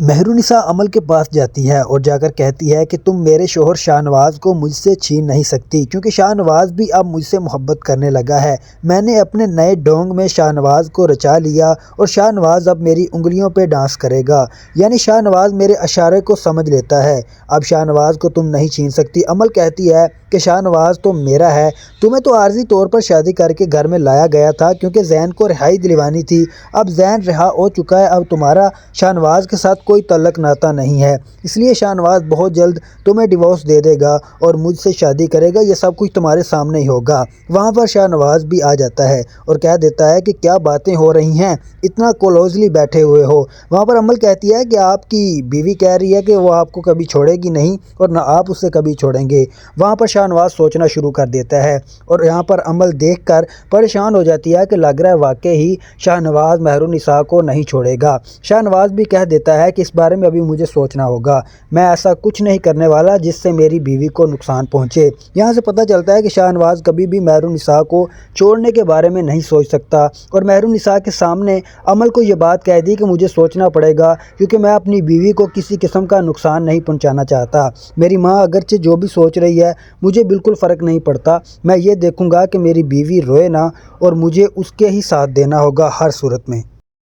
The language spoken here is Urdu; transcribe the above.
مہرونسا عمل کے پاس جاتی ہے اور جا کر کہتی ہے کہ تم میرے شوہر شاہ نواز کو مجھ سے چھین نہیں سکتی، کیونکہ شاہ نواز بھی اب مجھ سے محبت کرنے لگا ہے۔ میں نے اپنے نئے ڈھونگ میں شاہ نواز کو رچا لیا اور شاہ نواز اب میری انگلیوں پہ ڈانس کرے گا، یعنی شاہ نواز میرے اشارے کو سمجھ لیتا ہے۔ اب شاہ نواز کو تم نہیں چھین سکتی۔ عمل کہتی ہے کہ شاہ نواز تو میرا ہے، تمہیں تو عارضی طور پر شادی کر کے گھر میں لایا گیا تھا کیونکہ زین کو رہائی دلوانی تھی۔ اب زین رہا ہو چکا ہے، اب تمہارا شاہ نواز کے ساتھ کوئی تعلق ناتا نہیں ہے، اس لیے شاہ نواز بہت جلد تمہیں ڈیورس دے دے گا اور مجھ سے شادی کرے گا۔ یہ سب کچھ تمہارے سامنے ہی ہوگا۔ وہاں پر شاہ نواز بھی آ جاتا ہے اور کہہ دیتا ہے کہ کیا باتیں ہو رہی ہیں، اتنا کلوزلی بیٹھے ہوئے ہو۔ وہاں پر عمل کہتی ہے کہ آپ کی بیوی کہہ رہی ہے کہ وہ آپ کو کبھی چھوڑے گی نہیں اور نہ آپ اسے کبھی چھوڑیں گے۔ وہاں پر شاہ نواز سوچنا شروع کر دیتا ہے اور یہاں پر عمل دیکھ کر پریشان ہو جاتی ہے کہ لگ رہا ہے واقعی ہی شاہ نواز مہرونسا کو نہیں چھوڑے گا۔ شاہ نواز بھی کہہ دیتا ہے کہ اس بارے میں ابھی مجھے سوچنا ہوگا، میں ایسا کچھ نہیں کرنے والا جس سے میری بیوی کو نقصان پہنچے۔ یہاں سے پتہ چلتا ہے کہ شاہ نواز کبھی بھی مہرونسا کو چھوڑنے کے بارے میں نہیں سوچ سکتا اور مہرونسا کے سامنے عمل کو یہ بات کہہ دی کہ مجھے سوچنا پڑے گا کیونکہ میں اپنی بیوی کو کسی قسم کا نقصان نہیں پہنچانا چاہتا۔ میری ماں اگرچہ جو بھی سوچ رہی ہے مجھے بالکل فرق نہیں پڑتا، میں یہ دیکھوں گا کہ میری بیوی روئے نہ اور مجھے اس کے ہی ساتھ دینا ہوگا ہر صورت میں۔